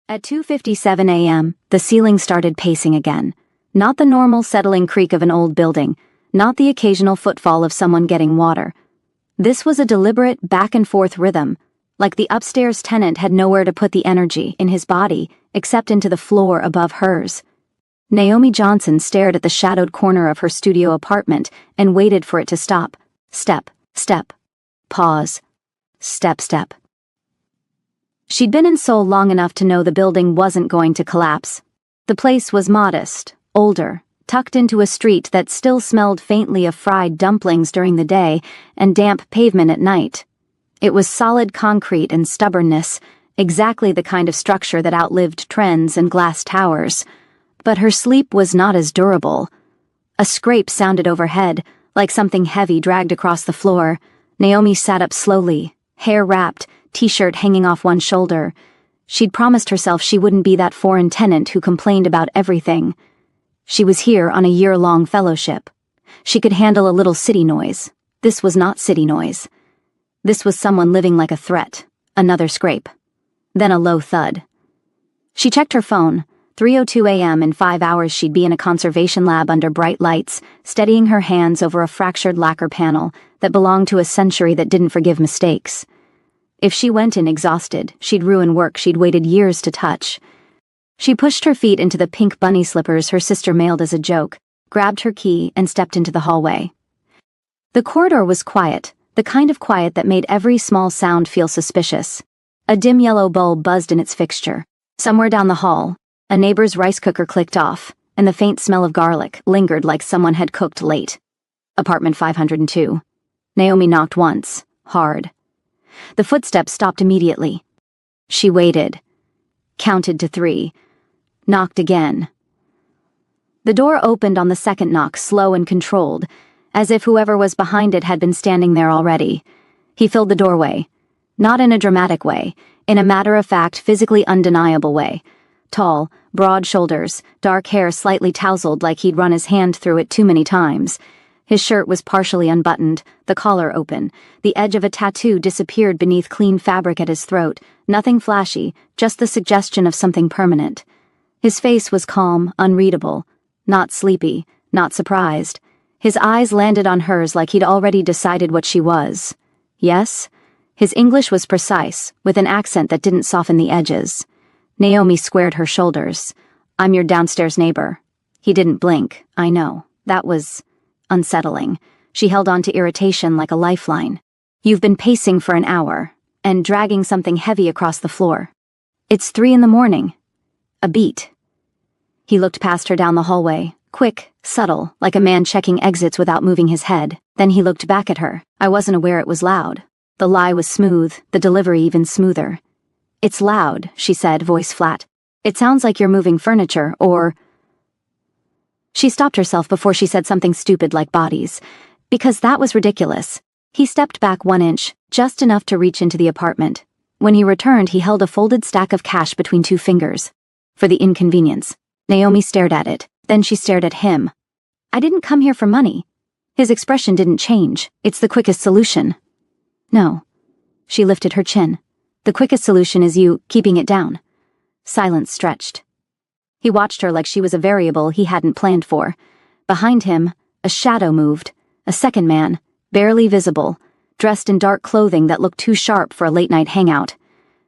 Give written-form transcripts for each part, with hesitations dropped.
At 2:57 a.m., the ceiling started pacing again. Not the normal settling creak of an old building, not the occasional footfall of someone getting water. This was a deliberate back-and-forth rhythm, like the upstairs tenant had nowhere to put the energy in his body except into the floor above hers. Naomi Johnson stared at the shadowed corner of her studio apartment and waited for it to stop. Step, step. Pause. Step, step. She'd been in Seoul long enough to know the building wasn't going to collapse. The place was modest, older, tucked into a street that still smelled faintly of fried dumplings during the day and damp pavement at night. It was solid concrete and stubbornness, exactly the kind of structure that outlived trends and glass towers. But her sleep was not as durable. A scrape sounded overhead, like something heavy dragged across the floor. Naomi sat up slowly, hair wrapped, t-shirt hanging off one shoulder. She'd promised herself she wouldn't be that foreign tenant who complained about everything. She was here on a year-long fellowship. She could handle a little city noise. This was not city noise. This was someone living like a threat. Another scrape. Then a low thud. She checked her phone. 3:02 a.m. In 5 hours she'd be in a conservation lab under bright lights, steadying her hands over a fractured lacquer panel that belonged to a century that didn't forgive mistakes. If she went in exhausted, she'd ruin work she'd waited years to touch. She pushed her feet into the pink bunny slippers her sister mailed as a joke, grabbed her key, and stepped into the hallway. The corridor was quiet, the kind of quiet that made every small sound feel suspicious. A dim yellow bulb buzzed in its fixture. Somewhere down the hall, a neighbor's rice cooker clicked off, and the faint smell of garlic lingered like someone had cooked late. Apartment 502. Naomi knocked once, hard. The footsteps stopped immediately. She waited, counted to 3, knocked again. The door opened on the second knock, slow and controlled, as if whoever was behind it had been standing there already. He filled the doorway, not in a dramatic way, in a matter-of-fact, physically undeniable way. Tall, broad shoulders, dark hair slightly tousled like he'd run his hand through it too many times. His shirt was partially unbuttoned, the collar open. The edge of a tattoo disappeared beneath clean fabric at his throat. Nothing flashy, just the suggestion of something permanent. His face was calm, unreadable. Not sleepy, not surprised. His eyes landed on hers like he'd already decided what she was. Yes? His English was precise, with an accent that didn't soften the edges. Naomi squared her shoulders. "I'm your downstairs neighbor." He didn't blink. I know. That was unsettling. She held on to irritation like a lifeline. "You've been pacing for an hour, and dragging something heavy across the floor. It's 3 in the morning. A beat." He looked past her down the hallway, quick, subtle, like a man checking exits without moving his head. Then he looked back at her. "I wasn't aware it was loud." The lie was smooth, the delivery even smoother. "It's loud," she said, voice flat. "It sounds like you're moving furniture, or—" She stopped herself before she said something stupid like bodies, because that was ridiculous. He stepped back 1 inch, just enough to reach into the apartment. When he returned, he held a folded stack of cash between 2 fingers. For the inconvenience. Naomi stared at it, then she stared at him. "I didn't come here for money." His expression didn't change. "It's the quickest solution." "No." She lifted her chin. "The quickest solution is you keeping it down." Silence stretched. He watched her like she was a variable he hadn't planned for. Behind him, a shadow moved, a second man, barely visible, dressed in dark clothing that looked too sharp for a late-night hangout.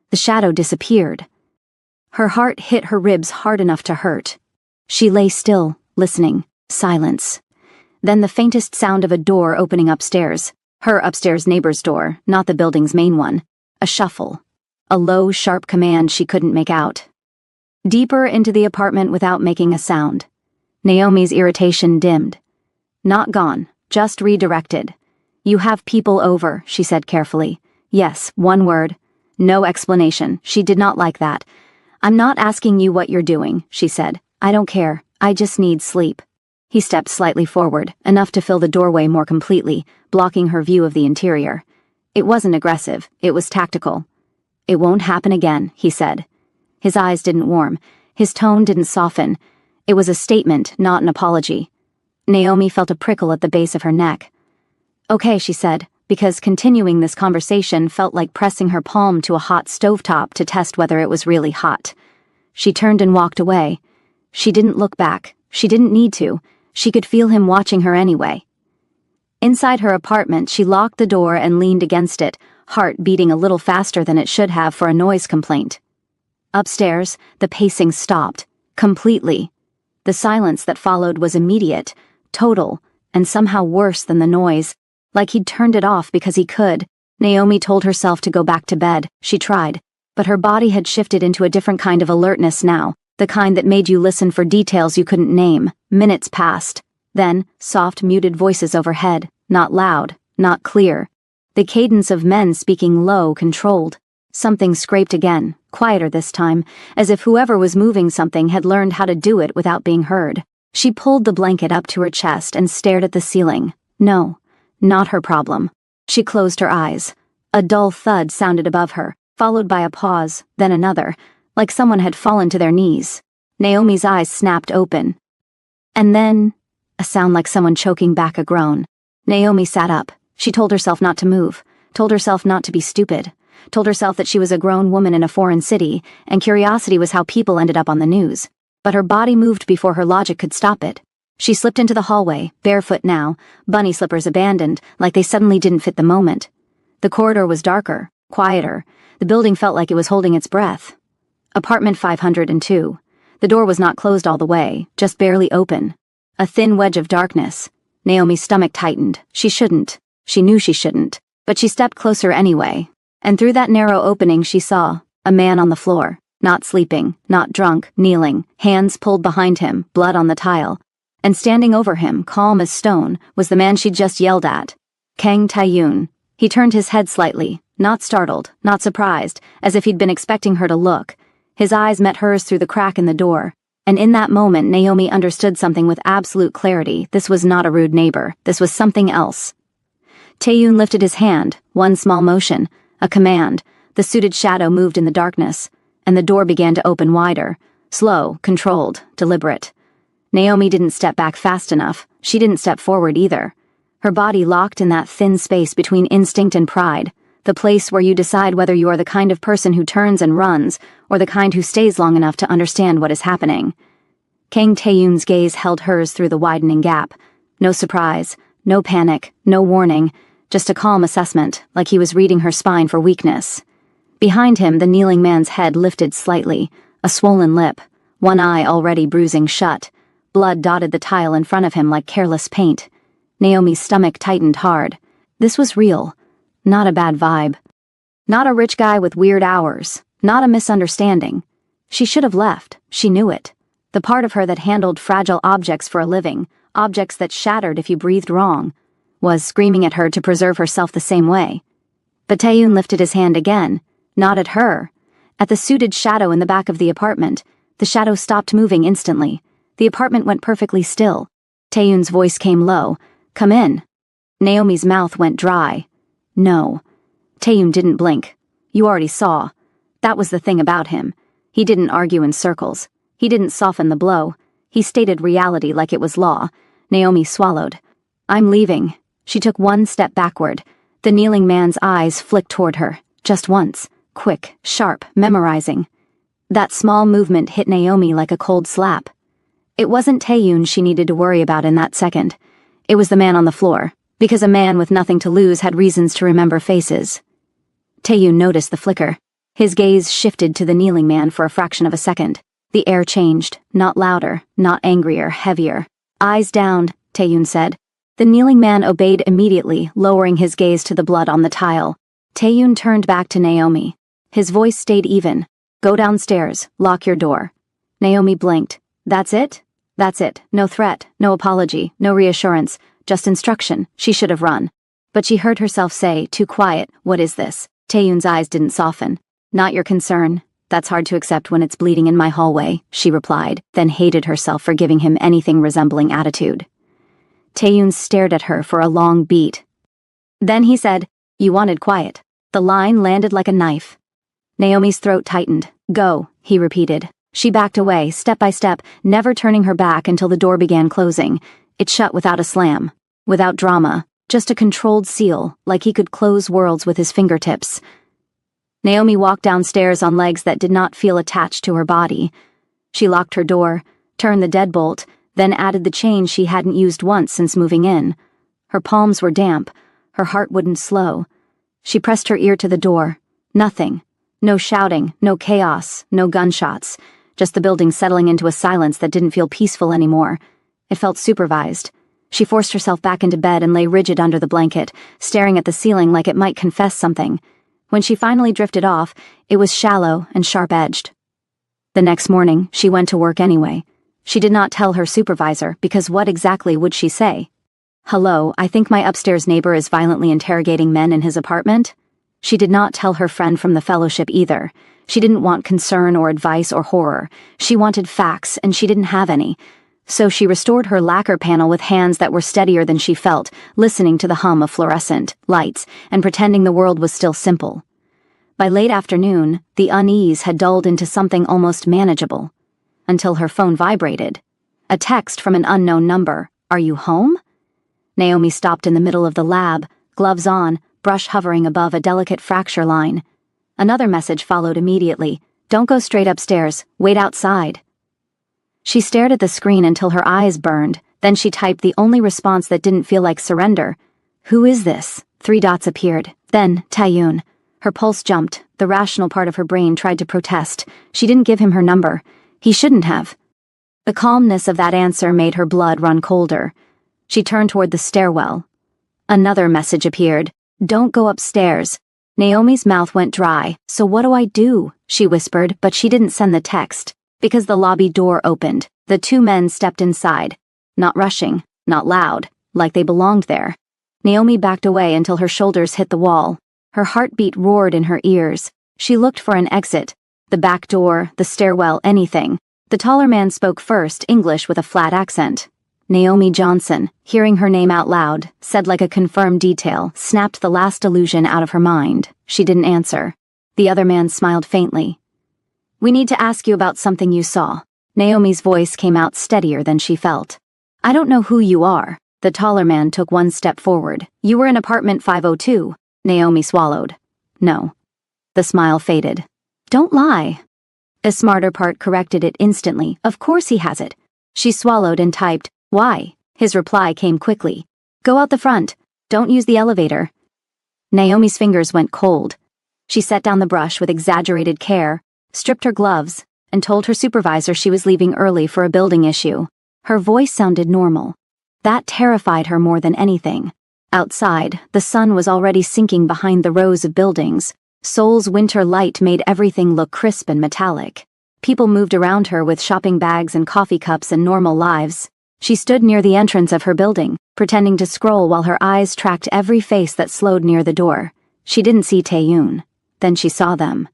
The shadow disappeared. Her heart hit her ribs hard enough to hurt. She lay still, listening. Silence. Then the faintest sound of a door opening upstairs. Her upstairs neighbor's door, not the building's main one. A shuffle. A low, sharp command she couldn't make out. Deeper into the apartment without making a sound. Naomi's irritation dimmed. Not gone, just redirected. "You have people over," she said carefully. Yes, 1 word. No explanation. She did not like that. "I'm not asking you what you're doing," she said. "I don't care. I just need sleep." He stepped slightly forward, enough to fill the doorway more completely, blocking her view of the interior. It wasn't aggressive. It was tactical. "It won't happen again," he said. His eyes didn't warm. His tone didn't soften. It was a statement, not an apology. Naomi felt a prickle at the base of her neck. "Okay," she said, because continuing this conversation felt like pressing her palm to a hot stovetop to test whether it was really hot. She turned and walked away. She didn't look back. She didn't need to. She could feel him watching her anyway. Inside her apartment, she locked the door and leaned against it, heart beating a little faster than it should have for a noise complaint. Upstairs, the pacing stopped. Completely. The silence that followed was immediate, total, and somehow worse than the noise, like he'd turned it off because he could. Naomi told herself to go back to bed. She tried, but her body had shifted into a different kind of alertness now, the kind that made you listen for details you couldn't name. Minutes passed. Then, soft, muted voices overhead, not loud, not clear. The cadence of men speaking low, controlled. Something scraped again, quieter this time, as if whoever was moving something had learned how to do it without being heard. She pulled the blanket up to her chest and stared at the ceiling. No, not her problem. She closed her eyes. A dull thud sounded above her, followed by a pause, then another, like someone had fallen to their knees. Naomi's eyes snapped open. And then, a sound like someone choking back a groan. Naomi sat up. She told herself not to move, told herself not to be stupid, told herself that she was a grown woman in a foreign city, and curiosity was how people ended up on the news. But her body moved before her logic could stop it. She slipped into the hallway, barefoot now, bunny slippers abandoned, like they suddenly didn't fit the moment. The corridor was darker, quieter. The building felt like it was holding its breath. Apartment 502. The door was not closed all the way, just barely open. A thin wedge of darkness. Naomi's stomach tightened. She shouldn't. She knew she shouldn't. But she stepped closer anyway. And through that narrow opening she saw a man on the floor, not sleeping, not drunk, kneeling, hands pulled behind him, blood on the tile. And standing over him, calm as stone, was the man she'd just yelled at. Kang Tae-yoon. He turned his head slightly, not startled, not surprised, as if he'd been expecting her to look. His eyes met hers through the crack in the door. And in that moment, Naomi understood something with absolute clarity. This was not a rude neighbor. This was something else. Tae-yoon lifted his hand, one small motion, a command. The suited shadow moved in the darkness, and the door began to open wider, slow, controlled, deliberate. Naomi didn't step back fast enough. She didn't step forward either. Her body locked in that thin space between instinct and pride, the place where you decide whether you are the kind of person who turns and runs, or the kind who stays long enough to understand what is happening. Kang Tae-yoon's gaze held hers through the widening gap. No surprise, no panic, no warning, just a calm assessment, like he was reading her spine for weakness. Behind him, the kneeling man's head lifted slightly, a swollen lip, one eye already bruising shut. Blood dotted the tile in front of him like careless paint. Naomi's stomach tightened hard. This was real. Not a bad vibe. Not a rich guy with weird hours. Not a misunderstanding. She should have left. She knew it. The part of her that handled fragile objects for a living, objects that shattered if you breathed wrong, was screaming at her to preserve herself the same way. But Tae-yoon lifted his hand again. Not at her. At the suited shadow in the back of the apartment. The shadow stopped moving instantly. The apartment went perfectly still. Tae-yoon's voice came low. Come in. Naomi's mouth went dry. No. Tae-yoon didn't blink. You already saw. That was the thing about him. He didn't argue in circles. He didn't soften the blow. He stated reality like it was law. Naomi swallowed. I'm leaving. She took one step backward. The kneeling man's eyes flicked toward her. Just once. Quick, sharp, memorizing. That small movement hit Naomi like a cold slap. It wasn't Tae-yoon she needed to worry about in that second. It was the man on the floor, because a man with nothing to lose had reasons to remember faces. Tae-yoon noticed the flicker. His gaze shifted to the kneeling man for a fraction of a second. The air changed, not louder, not angrier, heavier. Eyes down, Tae-yoon said. The kneeling man obeyed immediately, lowering his gaze to the blood on the tile. Tae-yoon turned back to Naomi. His voice stayed even. Go downstairs, lock your door. Naomi blinked. That's it? That's it. No threat, no apology, no reassurance, just instruction. She should have run. But she heard herself say, too quiet, what is this? Tae-yoon's eyes didn't soften. Not your concern. That's hard to accept when it's bleeding in my hallway, she replied, then hated herself for giving him anything resembling attitude. Tae-yoon stared at her for a long beat. Then he said, you wanted quiet. The line landed like a knife. Naomi's throat tightened. Go, he repeated. She backed away, step by step, never turning her back until the door began closing. It shut without a slam, without drama, just a controlled seal, like he could close worlds with his fingertips. Naomi walked downstairs on legs that did not feel attached to her body. She locked her door, turned the deadbolt, then added the chain she hadn't used once since moving in. Her palms were damp. Her heart wouldn't slow. She pressed her ear to the door. Nothing. No shouting, no chaos, no gunshots. Just the building settling into a silence that didn't feel peaceful anymore. It felt supervised. She forced herself back into bed and lay rigid under the blanket, staring at the ceiling like it might confess something. When she finally drifted off, it was shallow and sharp-edged. The next morning, she went to work anyway. She did not tell her supervisor, because what exactly would she say? "Hello, I think my upstairs neighbor is violently interrogating men in his apartment." She did not tell her friend from the fellowship either. She didn't want concern or advice or horror. She wanted facts, and she didn't have any. So she restored her lacquer panel with hands that were steadier than she felt, listening to the hum of fluorescent lights and pretending the world was still simple. By late afternoon, the unease had dulled into something almost manageable. Until her phone vibrated. A text from an unknown number. "Are you home?" Naomi stopped in the middle of the lab, gloves on, brush hovering above a delicate fracture line. Another message followed immediately. "Don't go straight upstairs. Wait outside." She stared at the screen until her eyes burned, then she typed the only response that didn't feel like surrender. "Who is this?" 3 dots appeared. Then, Tayoon. Her pulse jumped. The rational part of her brain tried to protest. She didn't give him her number. He shouldn't have. The calmness of that answer made her blood run colder. She turned toward the stairwell. Another message appeared. "Don't go upstairs." Naomi's mouth went dry. "So what do I do?" she whispered, but she didn't send the text. Because the lobby door opened, the 2 men stepped inside. Not rushing, not loud, like they belonged there. Naomi backed away until her shoulders hit the wall. Her heartbeat roared in her ears. She looked for an exit. The back door, the stairwell, anything. The taller man spoke first, English with a flat accent. Naomi Johnson, hearing her name out loud, said like a confirmed detail, snapped the last illusion out of her mind. She didn't answer. The other man smiled faintly. "We need to ask you about something you saw." Naomi's voice came out steadier than she felt. "I don't know who you are." The taller man took 1 step forward. "You were in apartment 502. Naomi swallowed. "No." The smile faded. "Don't lie." A smarter part corrected it instantly. "Of course he has it." She swallowed and typed, "Why?" His reply came quickly. "Go out the front. Don't use the elevator." Naomi's fingers went cold. She set down the brush with exaggerated care, stripped her gloves, and told her supervisor she was leaving early for a building issue. Her voice sounded normal. That terrified her more than anything. Outside, the sun was already sinking behind the rows of buildings. Seoul's winter light made everything look crisp and metallic. People moved around her with shopping bags and coffee cups and normal lives. She stood near the entrance of her building, pretending to scroll while her eyes tracked every face that slowed near the door. She didn't see Taeyoon. Then she saw them.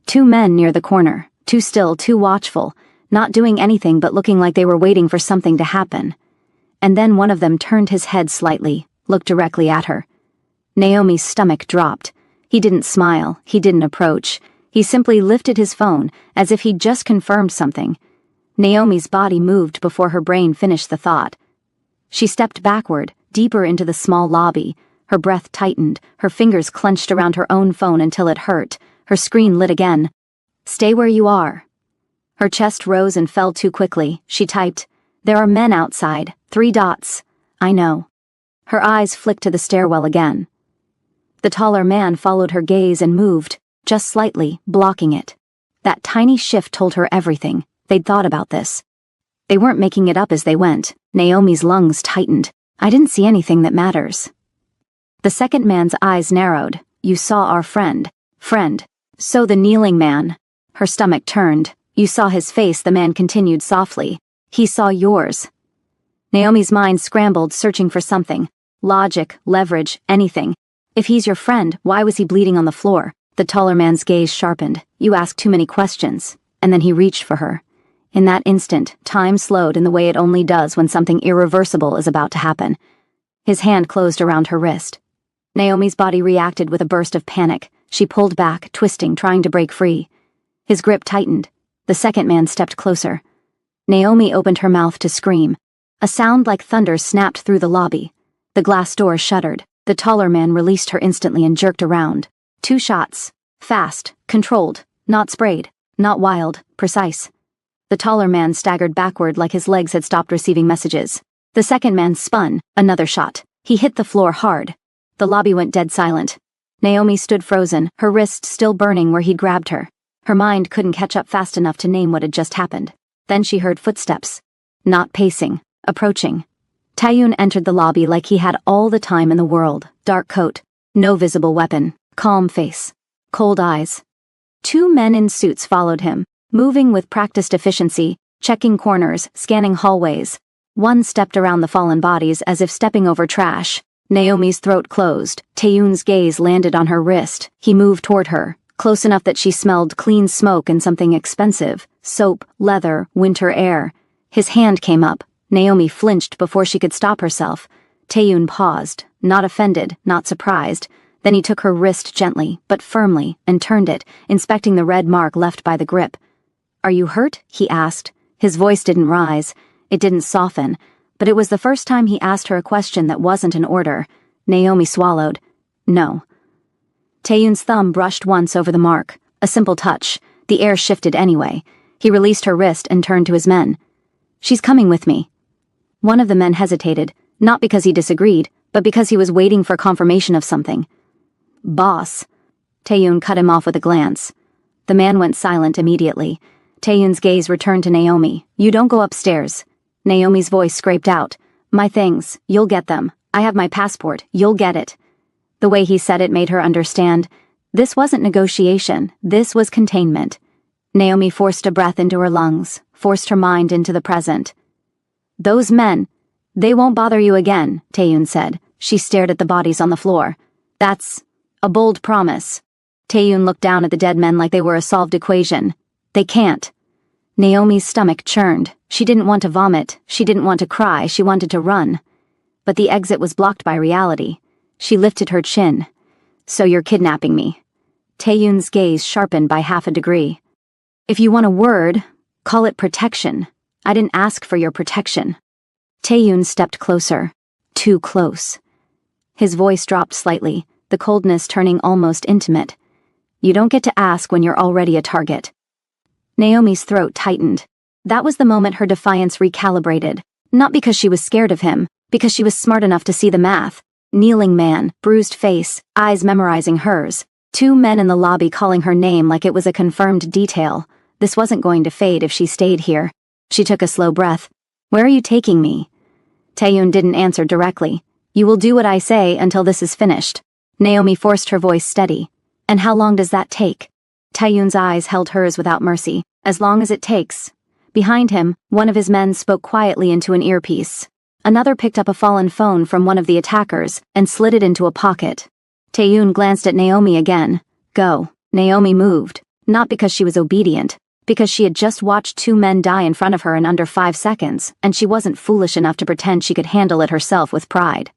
2 men near the corner, too still, too watchful, not doing anything but looking like they were waiting for something to happen. And then one of them turned his head slightly, looked directly at her. Naomi's stomach dropped. He didn't smile, he didn't approach. He simply lifted his phone, as if he'd just confirmed something. Naomi's body moved before her brain finished the thought. She stepped backward, deeper into the small lobby. Her breath tightened, her fingers clenched around her own phone until it hurt. Her screen lit again. "Stay where you are." Her chest rose and fell too quickly. She typed, "There are men outside. 3 dots. I know." Her eyes flicked to the stairwell again. The taller man followed her gaze and moved, just slightly, blocking it. That tiny shift told her everything. They'd thought about this. They weren't making it up as they went. Naomi's lungs tightened. "I didn't see anything that matters." The second man's eyes narrowed. "You saw our friend." "Friend." "So the kneeling man." Her stomach turned. "You saw his face," the man continued softly. "He saw yours." Naomi's mind scrambled, searching for something. Logic, leverage, anything. "If he's your friend, why was he bleeding on the floor?" The taller man's gaze sharpened. "You ask too many questions." And then he reached for her. In that instant, time slowed in the way it only does when something irreversible is about to happen. His hand closed around her wrist. Naomi's body reacted with a burst of panic. She pulled back, twisting, trying to break free. His grip tightened. The second man stepped closer. Naomi opened her mouth to scream. A sound like thunder snapped through the lobby. The glass door shuddered. The taller man released her instantly and jerked around. 2 shots. Fast, controlled, not sprayed, not wild, precise. The taller man staggered backward like his legs had stopped receiving messages. The second man spun, another shot. He hit the floor hard. The lobby went dead silent. Naomi stood frozen, her wrist still burning where he'd grabbed her. Her mind couldn't catch up fast enough to name what had just happened. Then she heard footsteps. Not pacing, approaching. Taeyoon entered the lobby like he had all the time in the world. Dark coat, no visible weapon, calm face, cold eyes. Two men in suits followed him, moving with practiced efficiency, checking corners, scanning hallways. One stepped around the fallen bodies as if stepping over trash. Naomi's throat closed. Taeyoon's gaze landed on her wrist. He moved toward her, close enough that she smelled clean smoke and something expensive. Soap, leather, winter air. His hand came up. Naomi flinched before she could stop herself. Taeyoon paused, not offended, not surprised. Then he took her wrist gently, but firmly, and turned it, inspecting the red mark left by the grip. "Are you hurt?" he asked. His voice didn't rise. It didn't soften. But it was the first time he asked her a question that wasn't an order. Naomi swallowed. "No." Taeyoon's thumb brushed once over the mark. A simple touch. The air shifted anyway. He released her wrist and turned to his men. "She's coming with me." One of the men hesitated, not because he disagreed, but because he was waiting for confirmation of something. "Boss." Taeyoon cut him off with a glance. The man went silent immediately. Taeyoon's gaze returned to Naomi. "You don't go upstairs." Naomi's voice scraped out. "My things, you'll get them. I have my passport, you'll get it." The way he said it made her understand. This wasn't negotiation, this was containment. Naomi forced a breath into her lungs, forced her mind into the present. "Those men, they won't bother you again," Taeyoon said. She stared at the bodies on the floor. "That's a bold promise." Taeyoon looked down at the dead men like they were a solved equation. "They can't." Naomi's stomach churned. She didn't want to vomit, she didn't want to cry, she wanted to run. But the exit was blocked by reality. She lifted her chin. "So you're kidnapping me." Taeyoon's gaze sharpened by half a degree. "If you want a word, call it protection. I didn't ask for your protection." Taeyoon stepped closer. Too close. His voice dropped slightly, the coldness turning almost intimate. "You don't get to ask when you're already a target." Naomi's throat tightened. That was the moment her defiance recalibrated. Not because she was scared of him, because she was smart enough to see the math. Kneeling man, bruised face, eyes memorizing hers. Two men in the lobby calling her name like it was a confirmed detail. This wasn't going to fade if she stayed here. She took a slow breath. "Where are you taking me?" Taeyoon didn't answer directly. "You will do what I say until this is finished." Naomi forced her voice steady. "And how long does that take?" Taeyoon's eyes held hers without mercy. "As long as it takes." Behind him, one of his men spoke quietly into an earpiece. Another picked up a fallen phone from one of the attackers and slid it into a pocket. Taeyoon glanced at Naomi again. "Go." Naomi moved, not because she was obedient, because she had just watched two men die in front of her in under 5 seconds, and she wasn't foolish enough to pretend she could handle it herself with pride.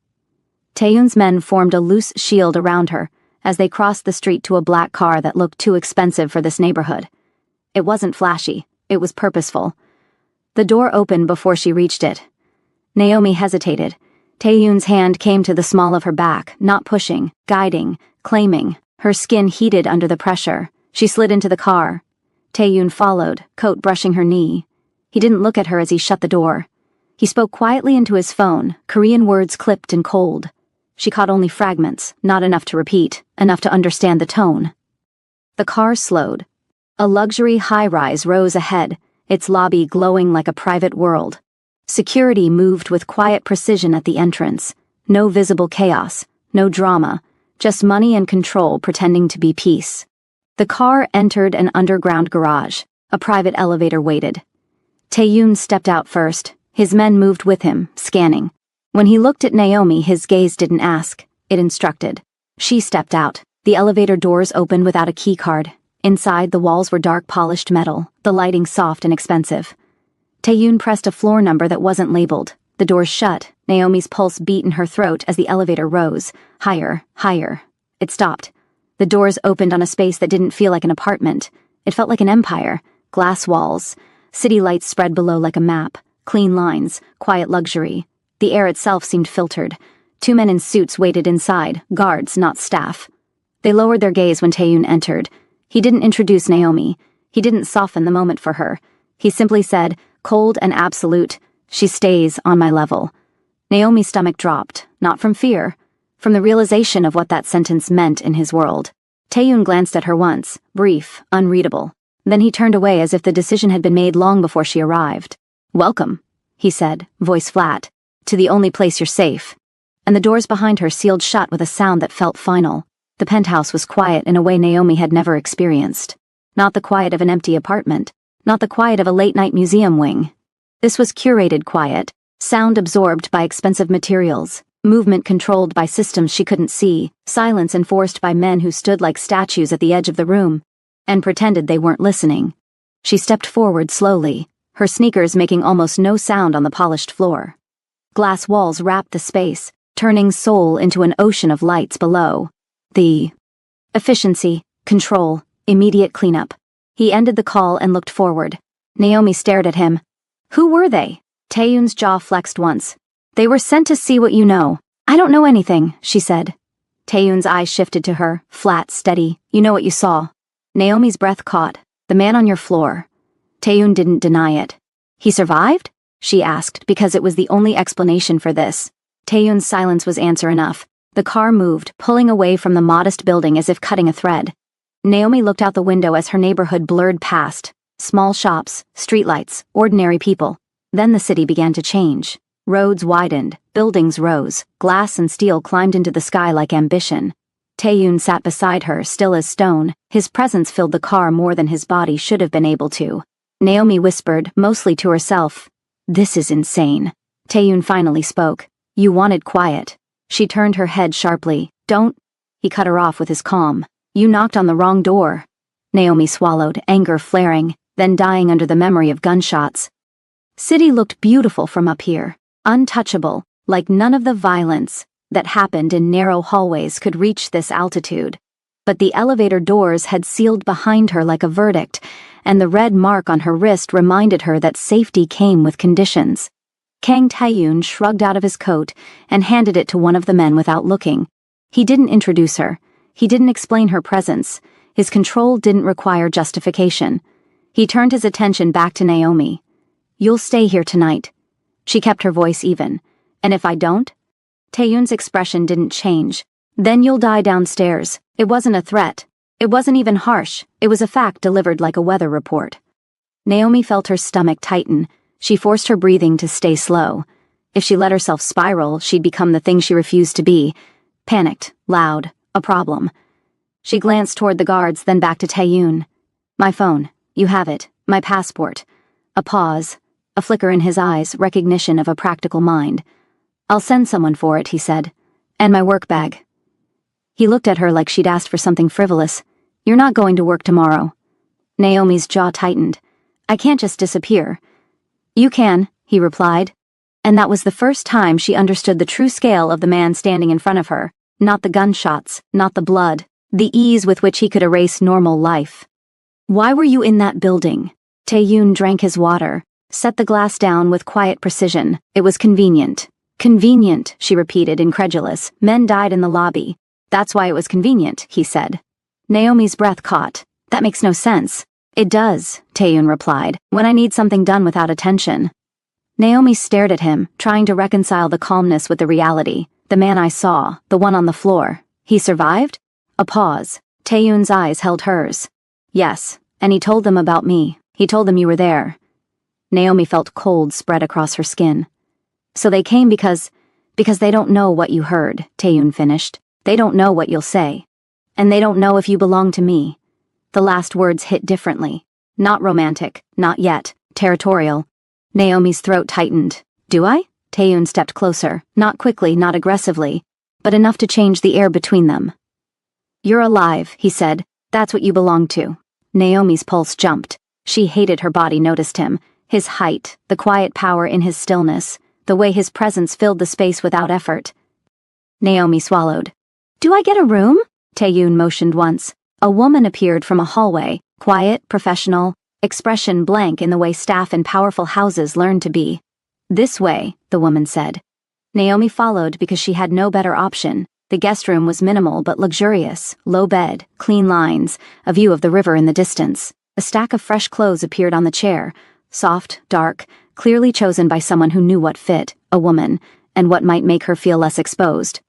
Taeyoon's men formed a loose shield around her as they crossed the street to a black car that looked too expensive for this neighborhood. It wasn't flashy, it was purposeful. The door opened before she reached it. Naomi hesitated. Taeyoon's hand came to the small of her back, not pushing, guiding, claiming. Her skin heated under the pressure. She slid into the car. Taeyoon followed, coat brushing her knee. He didn't look at her as he shut the door. He spoke quietly into his phone, Korean words clipped and cold. She caught only fragments, not enough to repeat, enough to understand the tone. The car slowed. A luxury high-rise rose ahead, its lobby glowing like a private world. Security moved with quiet precision at the entrance. No visible chaos, no drama, just money and control pretending to be peace. The car entered an underground garage. A private elevator waited. Taeyoon stepped out first. His men moved with him, scanning. When he looked at Naomi, his gaze didn't ask, it instructed. She stepped out. The elevator doors opened without a key card. Inside, the walls were dark polished metal, the lighting soft and expensive. Taeyoon pressed a floor number that wasn't labeled. The doors shut. Naomi's pulse beat in her throat as the elevator rose. Higher, higher. It stopped. The doors opened on a space that didn't feel like an apartment. It felt like an empire. Glass walls. City lights spread below like a map. Clean lines. Quiet luxury. The air itself seemed filtered. Two men in suits waited inside. Guards, not staff. They lowered their gaze when Taeyun entered. He didn't introduce Naomi. He didn't soften the moment for her. He simply said, cold and absolute, "She stays on my level." Naomi's stomach dropped, not from fear, from the realization of what that sentence meant in his world. Taeyun glanced at her once, brief, unreadable. Then he turned away as if the decision had been made long before she arrived. "Welcome," he said, voice flat, "to the only place you're safe." And the doors behind her sealed shut with a sound that felt final. The penthouse was quiet in a way Naomi had never experienced. Not the quiet of an empty apartment, not the quiet of a late-night museum wing. This was curated quiet, sound absorbed by expensive materials, movement controlled by systems she couldn't see, silence enforced by men who stood like statues at the edge of the room, and pretended they weren't listening. She stepped forward slowly, her sneakers making almost no sound on the polished floor. Glass walls wrapped the space, turning Seoul into an ocean of lights below. The efficiency, control, immediate cleanup. He ended the call and looked forward. Naomi stared at him. "Who were they?" Taeyun's jaw flexed once. "They were sent to see what you know." "I don't know anything," she said. Taeyun's eyes shifted to her, flat, steady. "You know what you saw." Naomi's breath caught. "The man on your floor." Taeyun didn't deny it. "He survived?" she asked, because it was the only explanation for this. Taeyun's silence was answer enough. The car moved, pulling away from the modest building as if cutting a thread. Naomi looked out the window as her neighborhood blurred past. Small shops, streetlights, ordinary people. Then the city began to change. Roads widened, buildings rose, glass and steel climbed into the sky like ambition. Taeyun sat beside her, still as stone. His presence filled the car more than his body should have been able to. Naomi whispered, mostly to herself, "This is insane." Taeyun finally spoke. "You wanted quiet." She turned her head sharply. "Don't..." He cut her off with his calm. "You knocked on the wrong door." Naomi swallowed, anger flaring, then dying under the memory of gunshots. City looked beautiful from up here, untouchable, like none of the violence that happened in narrow hallways could reach this altitude. But the elevator doors had sealed behind her like a verdict, and the red mark on her wrist reminded her that safety came with conditions. Kang Taeyun shrugged out of his coat and handed it to one of the men without looking. He didn't introduce her. He didn't explain her presence. His control didn't require justification. He turned his attention back to Naomi. "You'll stay here tonight." She kept her voice even. "And if I don't?" Taeyun's expression didn't change. "Then you'll die downstairs." It wasn't a threat. It wasn't even harsh. It was a fact delivered like a weather report. Naomi felt her stomach tighten. She forced her breathing to stay slow. If she let herself spiral, she'd become the thing she refused to be. Panicked, loud, a problem. She glanced toward the guards, then back to Taeyun. "My phone. You have it. My passport." A pause. A flicker in his eyes, recognition of a practical mind. "I'll send someone for it," he said. "And my work bag." He looked at her like she'd asked for something frivolous. "You're not going to work tomorrow." Naomi's jaw tightened. "I can't just disappear." "You can," he replied. And that was the first time she understood the true scale of the man standing in front of her. Not the gunshots, not the blood, the ease with which he could erase normal life. "Why were you in that building?" Taeyun drank his water, set the glass down with quiet precision. "It was convenient." "Convenient," she repeated, incredulous. "Men died in the lobby." "That's why it was convenient," he said. Naomi's breath caught. "That makes no sense." "It does," Taeyun replied, "when I need something done without attention." Naomi stared at him, trying to reconcile the calmness with the reality. "The man I saw, the one on the floor. He survived?" A pause. Taeyun's eyes held hers. "Yes, and he told them about me. He told them you were there." Naomi felt cold spread across her skin. "So they came because they don't know what you heard," Taeyun finished. "They don't know what you'll say. And they don't know if you belong to me." The last words hit differently. Not romantic, not yet, territorial. Naomi's throat tightened. "Do I?" Taeyun stepped closer, not quickly, not aggressively, but enough to change the air between them. "You're alive," he said. "That's what you belong to." Naomi's pulse jumped. She hated her body noticed him. His height, the quiet power in his stillness, the way his presence filled the space without effort. Naomi swallowed. "Do I get a room?" Taeyun motioned once. A woman appeared from a hallway, quiet, professional, expression blank in the way staff in powerful houses learn to be. "This way," the woman said. Naomi followed because she had no better option. The guest room was minimal but luxurious, low bed, clean lines, a view of the river in the distance. A stack of fresh clothes appeared on the chair, soft, dark, clearly chosen by someone who knew what fit, a woman, and what might make her feel less exposed.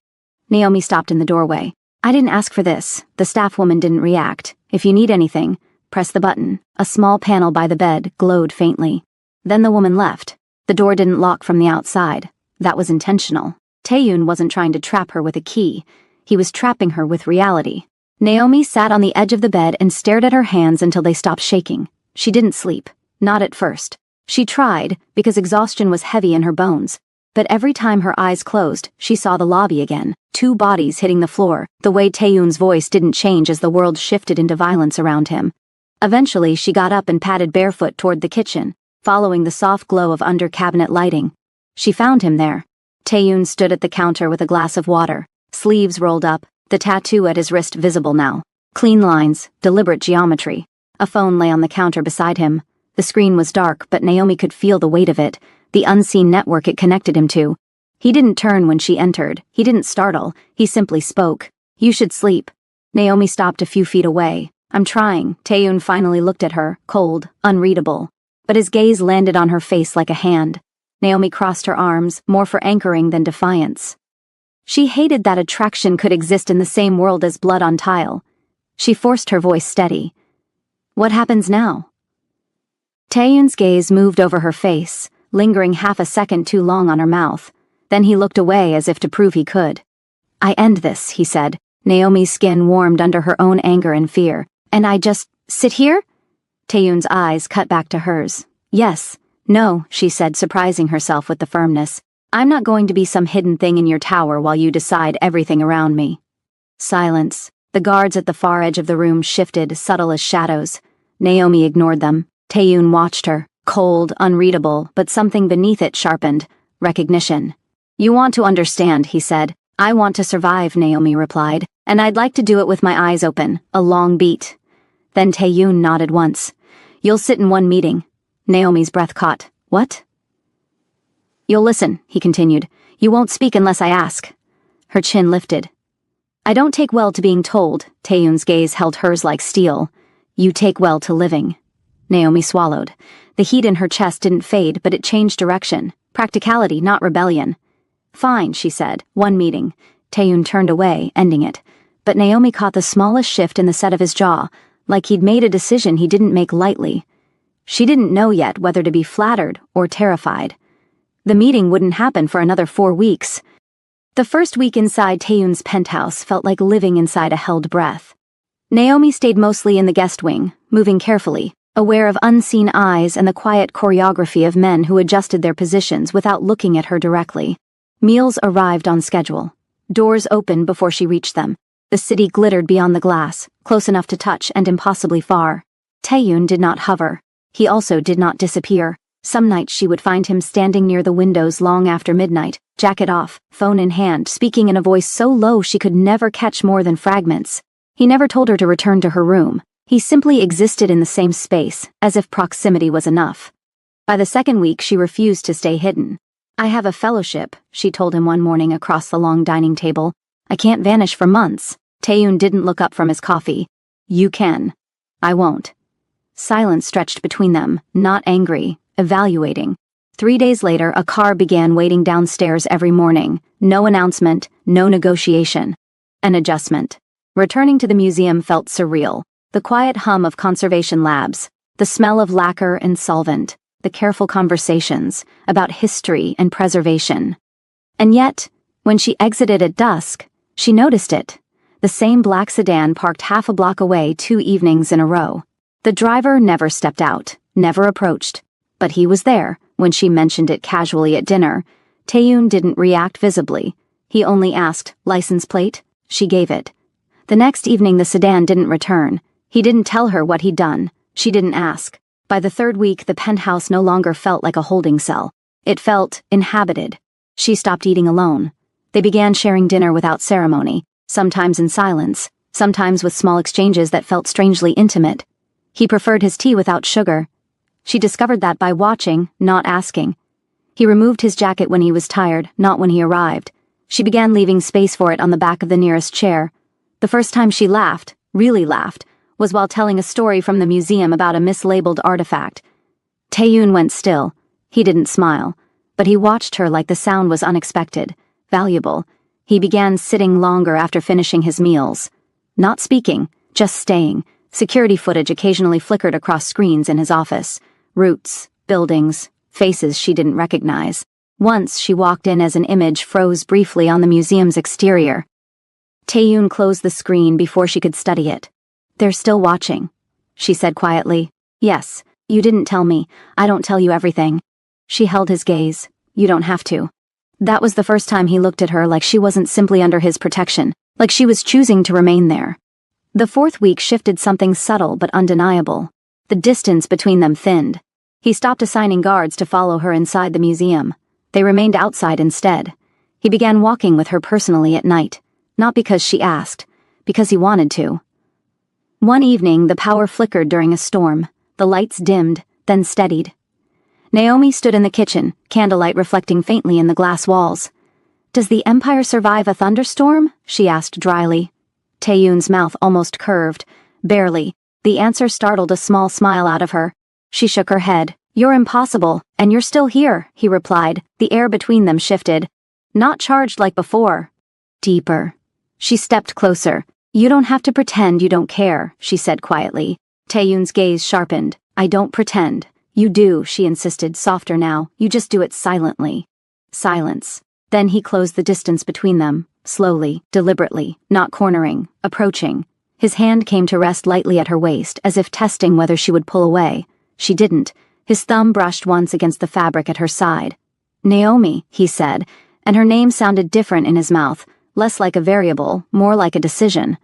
Naomi stopped in the doorway. "I didn't ask for this." The staff woman didn't react. "If you need anything, press the button." A small panel by the bed glowed faintly. Then the woman left. The door didn't lock from the outside. That was intentional. Taeyun wasn't trying to trap her with a key. He was trapping her with reality. Naomi sat on the edge of the bed and stared at her hands until they stopped shaking. She didn't sleep. Not at first. She tried, because exhaustion was heavy in her bones. But every time her eyes closed, she saw the lobby again. 2 bodies hitting the floor. The way Taeyun's voice didn't change as the world shifted into violence around him. Eventually, she got up and padded barefoot toward the kitchen, following the soft glow of under-cabinet lighting. She found him there. Taeyun stood at the counter with a glass of water, sleeves rolled up, the tattoo at his wrist visible now. Clean lines, deliberate geometry. A phone lay on the counter beside him. The screen was dark, but Naomi could feel the weight of it, the unseen network it connected him to. He didn't turn when she entered. He didn't startle. He simply spoke. "You should sleep." Naomi stopped a few feet away. "I'm trying." Taeyun finally looked at her, cold, unreadable. But his gaze landed on her face like a hand. Naomi crossed her arms, more for anchoring than defiance. She hated that attraction could exist in the same world as blood on tile. She forced her voice steady. "What happens now?" Taeyun's gaze moved over her face, lingering half a second too long on her mouth. Then he looked away as if to prove he could. "I end this," he said. Naomi's skin warmed under her own anger and fear. "And I just sit here?" Taeyun's eyes cut back to hers. "Yes. No," she said, surprising herself with the firmness. "I'm not going to be some hidden thing in your tower while you decide everything around me." Silence. The guards at the far edge of the room shifted, subtle as shadows. Naomi ignored them. Taeyun watched her, cold, unreadable, but something beneath it sharpened. Recognition. "You want to understand," he said. "I want to survive," Naomi replied. "And I'd like to do it with my eyes open." A long beat. Then Taeyun nodded once. "You'll sit in one meeting." Naomi's breath caught. "What?" "You'll listen," he continued. "You won't speak unless I ask." Her chin lifted. "I don't take well to being told." Taeyun's gaze held hers like steel. "You take well to living." Naomi swallowed. The heat in her chest didn't fade, but it changed direction. Practicality, not rebellion. "Fine," she said. "One meeting." Taeyun turned away, ending it. But Naomi caught the smallest shift in the set of his jaw, like he'd made a decision he didn't make lightly. She didn't know yet whether to be flattered or terrified. The meeting wouldn't happen for another 4 weeks. The first week inside Taeyun's penthouse felt like living inside a held breath. Naomi stayed mostly in the guest wing, moving carefully, aware of unseen eyes and the quiet choreography of men who adjusted their positions without looking at her directly. Meals arrived on schedule. Doors opened before she reached them. The city glittered beyond the glass, close enough to touch and impossibly far. Taeyun did not hover. He also did not disappear. Some nights she would find him standing near the windows long after midnight, jacket off, phone in hand, speaking in a voice so low she could never catch more than fragments. He never told her to return to her room. He simply existed in the same space, as if proximity was enough. By the second week, she refused to stay hidden. "I have a fellowship," she told him one morning across the long dining table. "I can't vanish for months." Taeyun didn't look up from his coffee. "You can." "I won't." Silence stretched between them, not angry, evaluating. 3 days later, a car began waiting downstairs every morning. No announcement, no negotiation. An adjustment. Returning to the museum felt surreal. The quiet hum of conservation labs, the smell of lacquer and solvent, the careful conversations about history and preservation. And yet, when she exited at dusk, she noticed it. The same black sedan parked half a block away 2 evenings in a row. The driver never stepped out, never approached. But he was there when she mentioned it casually at dinner. Taeyun didn't react visibly. He only asked, "License plate?" She gave it. The next evening the sedan didn't return. He didn't tell her what he'd done. She didn't ask. By the 3rd week, the penthouse no longer felt like a holding cell. It felt inhabited. She stopped eating alone. They began sharing dinner without ceremony, sometimes in silence, sometimes with small exchanges that felt strangely intimate. He preferred his tea without sugar. She discovered that by watching, not asking. He removed his jacket when he was tired, not when he arrived. She began leaving space for it on the back of the nearest chair. The first time she laughed, really laughed, was while telling a story from the museum about a mislabeled artifact. Tae-yoon went still. He didn't smile, but he watched her like the sound was unexpected, valuable. He began sitting longer after finishing his meals. Not speaking, just staying. Security footage occasionally flickered across screens in his office. Routes, buildings, faces she didn't recognize. Once she walked in as an image froze briefly on the museum's exterior. Tae-yoon closed the screen before she could study it. "They're still watching," she said quietly. "Yes, you didn't tell me. I don't tell you everything." She held his gaze. "You don't have to." That was the first time he looked at her like she wasn't simply under his protection, like she was choosing to remain there. The fourth week shifted something subtle but undeniable. The distance between them thinned. He stopped assigning guards to follow her inside the museum. They remained outside instead. He began walking with her personally at night, not because she asked, because he wanted to. One evening, the power flickered during a storm. The lights dimmed, then steadied. Naomi stood in the kitchen, candlelight reflecting faintly in the glass walls. "Does the Empire survive a thunderstorm?" she asked dryly. Tae-yoon's mouth almost curved. Barely. The answer startled a small smile out of her. She shook her head. "You're impossible, and you're still here," he replied. The air between them shifted. "Not charged like before." Deeper. She stepped closer. "You don't have to pretend you don't care," she said quietly. Tae-yoon's gaze sharpened. "I don't pretend." "You do," she insisted, softer now. "You just do it silently." Silence. Then he closed the distance between them, slowly, deliberately, not cornering, approaching. His hand came to rest lightly at her waist, as if testing whether she would pull away. She didn't. His thumb brushed once against the fabric at her side. "Naomi," he said, and her name sounded different in his mouth, less like a variable, more like a decision.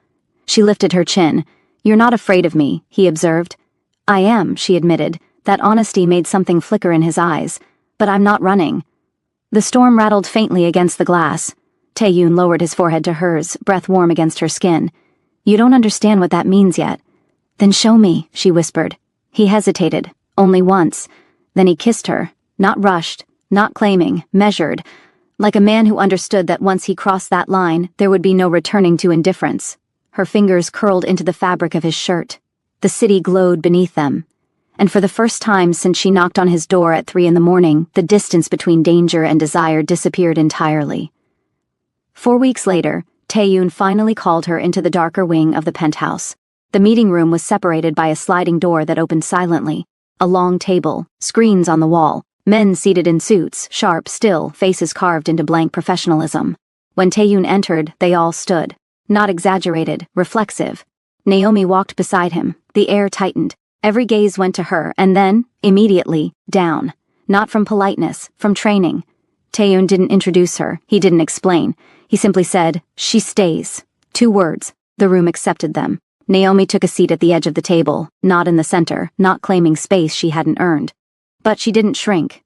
She lifted her chin. "You're not afraid of me," he observed. "I am," she admitted. That honesty made something flicker in his eyes. "But I'm not running." The storm rattled faintly against the glass. Tae-yoon lowered his forehead to hers, breath warm against her skin. "You don't understand what that means yet." "Then show me," she whispered. He hesitated, only once. Then he kissed her, not rushed, not claiming, measured, like a man who understood that once he crossed that line, there would be no returning to indifference. Her fingers curled into the fabric of his shirt. The city glowed beneath them. And for the first time since she knocked on his door at 3 a.m, the distance between danger and desire disappeared entirely. 4 weeks later, Tae-yoon finally called her into the darker wing of the penthouse. The meeting room was separated by a sliding door that opened silently. A long table, screens on the wall, men seated in suits, sharp, still, faces carved into blank professionalism. When Tae-yoon entered, they all stood. Not exaggerated, reflexive. Naomi walked beside him. The air tightened. Every gaze went to her, and then, immediately, down. Not from politeness, from training. Tae-yoon didn't introduce her. He didn't explain. He simply said, "She stays." 2 words. The room accepted them. Naomi took a seat at the edge of the table, not in the center, not claiming space she hadn't earned. But she didn't shrink.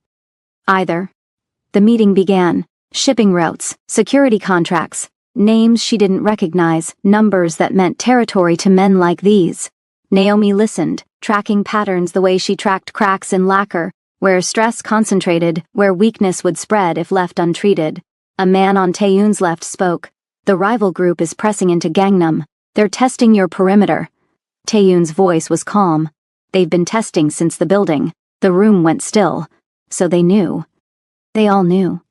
Either. The meeting began. Shipping routes, security contracts, names she didn't recognize, numbers that meant territory to men like these. Naomi listened, tracking patterns the way she tracked cracks in lacquer, where stress concentrated, where weakness would spread if left untreated. A man on Tae-yoon's left spoke. "The rival group is pressing into Gangnam. They're testing your perimeter." Tae-yoon's voice was calm. "They've been testing since the building." The room went still. So they knew. They all knew.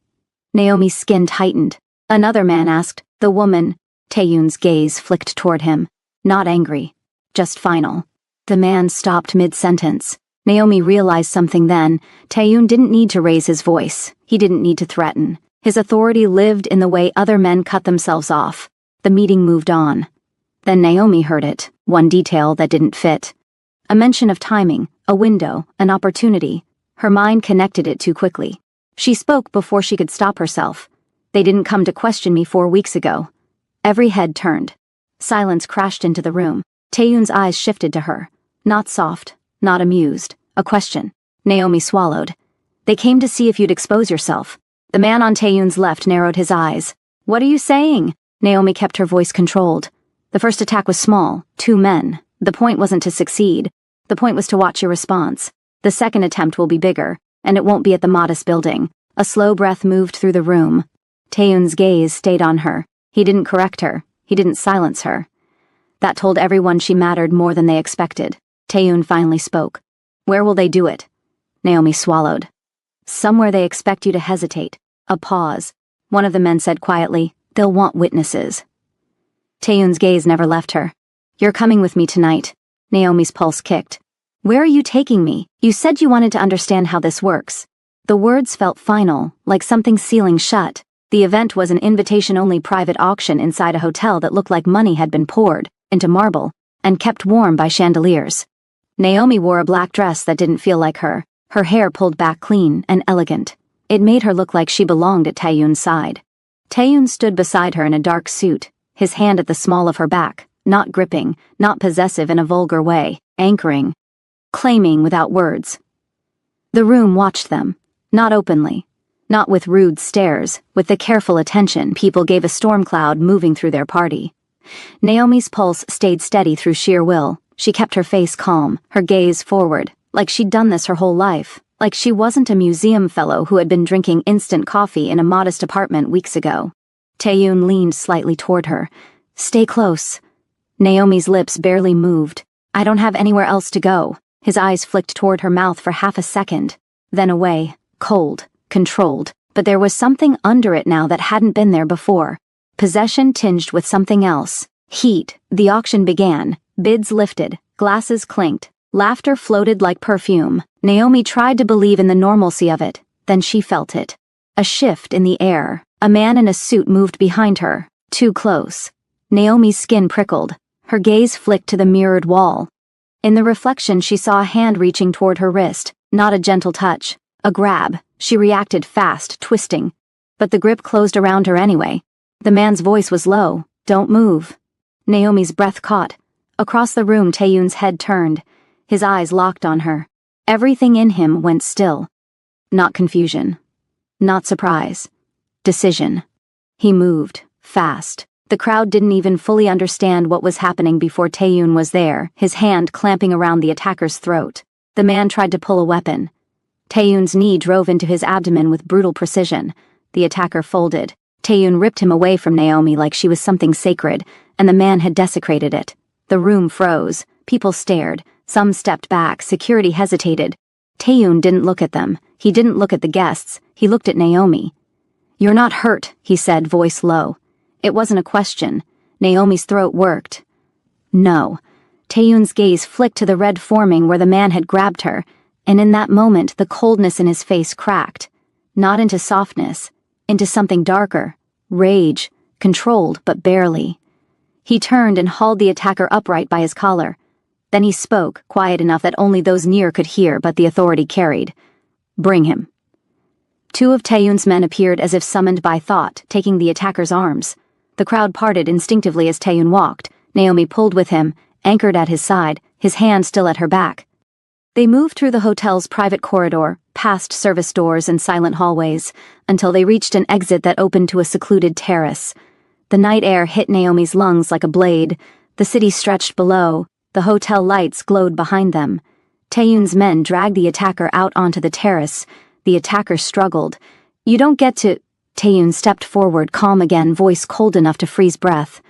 Naomi's skin tightened. Another man asked, "The woman?" Tae-yoon's gaze flicked toward him. Not angry. Just final. The man stopped mid-sentence. Naomi realized something then. Tae-yoon didn't need to raise his voice. He didn't need to threaten. His authority lived in the way other men cut themselves off. The meeting moved on. Then Naomi heard it, one detail that didn't fit. A mention of timing, a window, an opportunity. Her mind connected it too quickly. She spoke before she could stop herself. "They didn't come to question me 4 weeks ago." Every head turned. Silence crashed into the room. Tae-yoon's eyes shifted to her. Not soft, not amused. A question. Naomi swallowed. "They came to see if you'd expose yourself." The man on Tae-yoon's left narrowed his eyes. "What are you saying?" Naomi kept her voice controlled. "The first attack was small, 2 men. The point wasn't to succeed. The point was to watch your response. The second attempt will be bigger, and it won't be at the modest building." A slow breath moved through the room. Taeyoon's gaze stayed on her. He didn't correct her. He didn't silence her. That told everyone she mattered more than they expected. Taeyoon finally spoke. Where will they do it? Naomi swallowed. Somewhere they expect you to hesitate. A pause. One of the men said quietly, they'll want witnesses. Taeyoon's gaze never left her. You're coming with me tonight. Naomi's pulse kicked. Where are you taking me? You said you wanted to understand how this works. The words felt final, like something sealing shut. The event was an invitation-only private auction inside a hotel that looked like money had been poured into marble and kept warm by chandeliers. Naomi wore a black dress that didn't feel like her hair pulled back clean and elegant. It made her look like she belonged at Taeyoon's side. Taeyoon stood beside her in a dark suit, his hand at the small of her back, not gripping, not possessive in a vulgar way, anchoring, claiming without words. The room watched them, not openly, not with rude stares, with the careful attention people gave a storm cloud moving through their party. Naomi's pulse stayed steady through sheer will. She kept her face calm, her gaze forward, like she'd done this her whole life, like she wasn't a museum fellow who had been drinking instant coffee in a modest apartment weeks ago. Taeyoon leaned slightly toward her. Stay close. Naomi's lips barely moved. I don't have anywhere else to go. His eyes flicked toward her mouth for half a second, then away, cold, controlled, but there was something under it now that hadn't been there before. Possession tinged with something else. Heat. The auction began. Bids lifted. Glasses clinked. Laughter floated like perfume. Naomi tried to believe in the normalcy of it. Then she felt it. A shift in the air. A man in a suit moved behind her. Too close. Naomi's skin prickled. Her gaze flicked to the mirrored wall. In the reflection she saw a hand reaching toward her wrist. Not a gentle touch. A grab. She reacted fast, twisting. But the grip closed around her anyway. The man's voice was low. Don't move. Naomi's breath caught. Across the room Taeyoon's head turned. His eyes locked on her. Everything in him went still. Not confusion. Not surprise. Decision. He moved. Fast. The crowd didn't even fully understand what was happening before Taeyoon was there, his hand clamping around the attacker's throat. The man tried to pull a weapon. Taeyoon's knee drove into his abdomen with brutal precision. The attacker folded. Taeyoon ripped him away from Naomi like she was something sacred, and the man had desecrated it. The room froze. People stared. Some stepped back. Security hesitated. Taeyoon didn't look at them. He didn't look at the guests. He looked at Naomi. You're not hurt, he said, voice low. It wasn't a question. Naomi's throat worked. No. Taeyoon's gaze flicked to the red forming where the man had grabbed her, and in that moment the coldness in his face cracked. Not into softness. Into something darker. Rage. Controlled, but barely. He turned and hauled the attacker upright by his collar. Then he spoke, quiet enough that only those near could hear, but the authority carried. Bring him. Two of Taeyoon's men appeared as if summoned by thought, taking the attacker's arms. The crowd parted instinctively as Taeyoon walked. Naomi pulled with him, anchored at his side, his hand still at her back. They moved through the hotel's private corridor, past service doors and silent hallways, until they reached an exit that opened to a secluded terrace. The night air hit Naomi's lungs like a blade. The city stretched below. The hotel lights glowed behind them. Taeyoon's men dragged the attacker out onto the terrace. The attacker struggled. You don't get to... Taeyoon stepped forward, calm again, voice cold enough to freeze breath.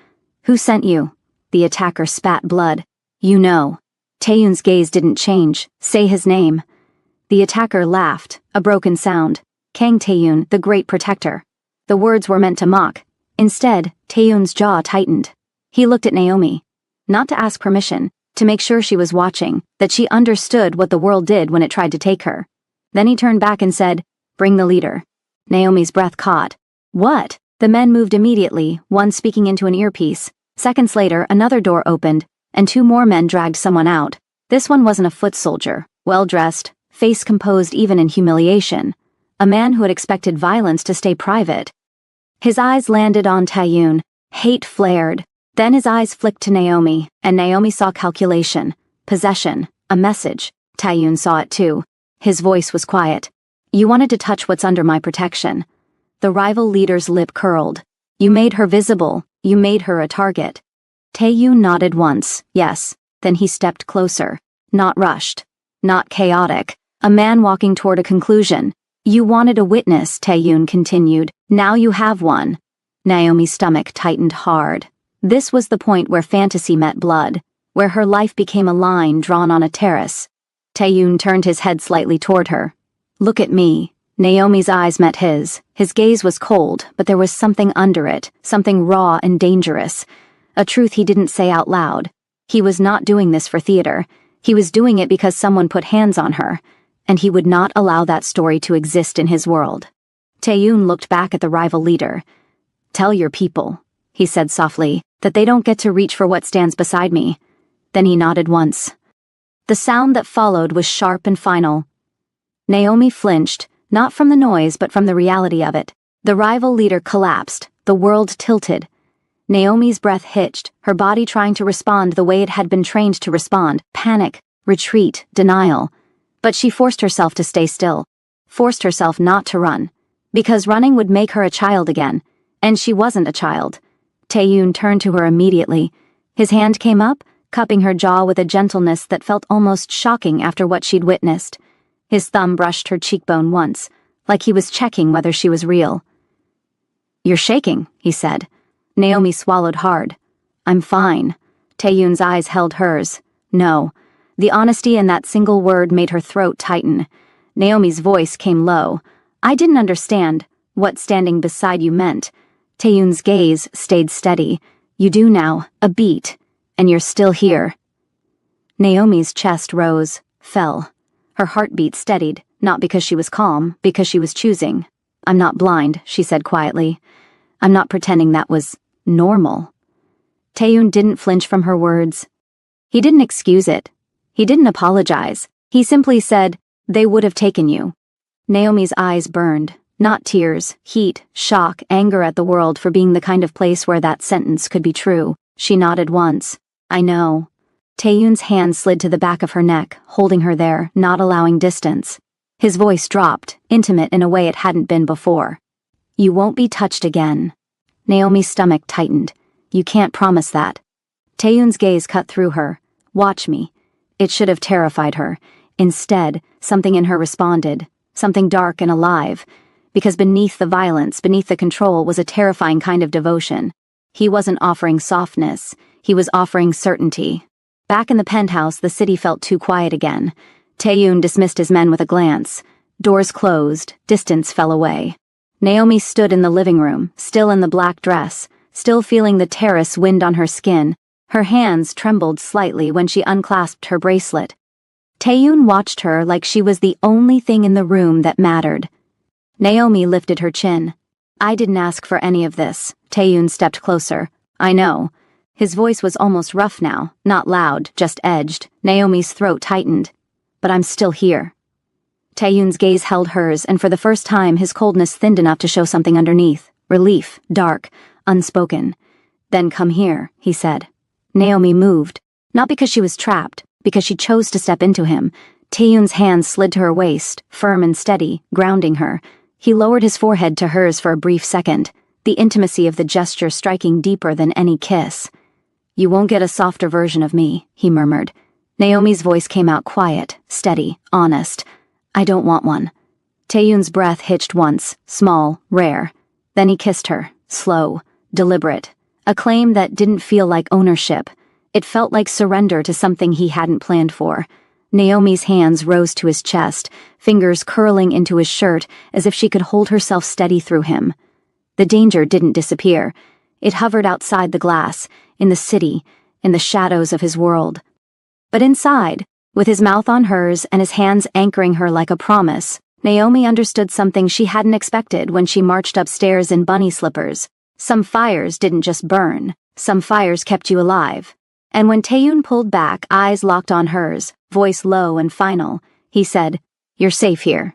Who sent you? The attacker spat blood. You know. Taeyoon's gaze didn't change. Say his name. The attacker laughed, a broken sound. Kang Taeyoon, the great protector. The words were meant to mock. Instead, Taeyoon's jaw tightened. He looked at Naomi. Not to ask permission, to make sure she was watching, that she understood what the world did when it tried to take her. Then he turned back and said, Bring the leader. Naomi's breath caught. What? The men moved immediately, one speaking into an earpiece. Seconds later, another door opened, and two more men dragged someone out. This one wasn't a foot soldier, well-dressed, face composed even in humiliation. A man who had expected violence to stay private. His eyes landed on Taeyoon. Hate flared. Then his eyes flicked to Naomi, and Naomi saw calculation, possession, a message. Taeyoon saw it too. His voice was quiet. You wanted to touch what's under my protection. The rival leader's lip curled. You made her visible. You made her a target. Taeyoon nodded once, yes. Then he stepped closer. Not rushed. Not chaotic. A man walking toward a conclusion. You wanted a witness, Taeyun continued. Now you have one. Naomi's stomach tightened hard. This was the point where fantasy met blood, where her life became a line drawn on a terrace. Taeyun turned his head slightly toward her. Look at me. Naomi's eyes met his. His gaze was cold, but there was something under it, something raw and dangerous. A truth he didn't say out loud. He was not doing this for theater. He was doing it because someone put hands on her, and he would not allow that story to exist in his world. Taeyun looked back at the rival leader. Tell your people, he said softly, that they don't get to reach for what stands beside me. Then he nodded once. The sound that followed was sharp and final. Naomi flinched, not from the noise but from the reality of it. The rival leader collapsed, the world tilted. Naomi's breath hitched, her body trying to respond the way it had been trained to respond, panic, retreat, denial. But she forced herself to stay still, forced herself not to run, because running would make her a child again, and she wasn't a child. Taeyun turned to her immediately. His hand came up, cupping her jaw with a gentleness that felt almost shocking after what she'd witnessed. His thumb brushed her cheekbone once, like he was checking whether she was real. You're shaking, he said. Naomi swallowed hard. I'm fine. Taeyun's eyes held hers. No. The honesty in that single word made her throat tighten. Naomi's voice came low. I didn't understand what standing beside you meant. Taeyun's gaze stayed steady. You do now, a beat, and you're still here. Naomi's chest rose, fell. Her heartbeat steadied, not because she was calm, because she was choosing. I'm not blind, she said quietly. I'm not pretending that was normal. Taeyun didn't flinch from her words. He didn't excuse it. He didn't apologize. He simply said, they would have taken you. Naomi's eyes burned. Not tears, heat, shock, anger at the world for being the kind of place where that sentence could be true. She nodded once. I know. Taeyun's hand slid to the back of her neck, holding her there, not allowing distance. His voice dropped, intimate in a way it hadn't been before. You won't be touched again. Naomi's stomach tightened. You can't promise that. Taeyun's gaze cut through her. Watch me. It should have terrified her. Instead, something in her responded, something dark and alive, because beneath the violence, beneath the control, was a terrifying kind of devotion. He wasn't offering softness, he was offering certainty. Back in the penthouse, the city felt too quiet again. Taeyun dismissed his men with a glance. Doors closed, distance fell away. Naomi stood in the living room, still in the black dress, still feeling the terrace wind on her skin. Her hands trembled slightly when she unclasped her bracelet. Taeyun watched her like she was the only thing in the room that mattered. Naomi lifted her chin. I didn't ask for any of this. Taeyun stepped closer. I know. His voice was almost rough now, not loud, just edged. Naomi's throat tightened. But I'm still here. Taeyun's gaze held hers, and for the first time his coldness thinned enough to show something underneath. Relief, dark, unspoken. Then come here, he said. Naomi moved, not because she was trapped, because she chose to step into him. Taeyun's hand slid to her waist, firm and steady, grounding her. He lowered his forehead to hers for a brief second, the intimacy of the gesture striking deeper than any kiss. You won't get a softer version of me, he murmured. Naomi's voice came out quiet, steady, honest. I don't want one. Taeyun's breath hitched once, small, rare. Then he kissed her, slow, deliberate. A claim that didn't feel like ownership. It felt like surrender to something he hadn't planned for. Naomi's hands rose to his chest, fingers curling into his shirt as if she could hold herself steady through him. The danger didn't disappear. It hovered outside the glass, in the city, in the shadows of his world. But inside, with his mouth on hers and his hands anchoring her like a promise, Naomi understood something she hadn't expected when she marched upstairs in bunny slippers. Some fires didn't just burn. Some fires kept you alive. And when Taeyun pulled back, eyes locked on hers, voice low and final, he said, You're safe here.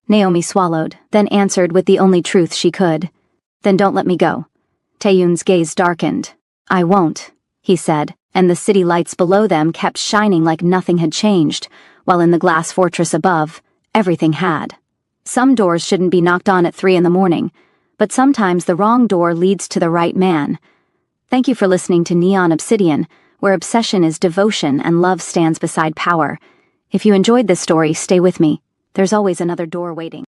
Naomi swallowed, then answered with the only truth she could. Then don't let me go. Taeyun's gaze darkened. I won't, he said, and the city lights below them kept shining like nothing had changed, while in the glass fortress above, everything had. Some doors shouldn't be knocked on at 3 a.m, but sometimes the wrong door leads to the right man. Thank you for listening to Neon Obsidian, where obsession is devotion and love stands beside power. If you enjoyed this story, stay with me. There's always another door waiting.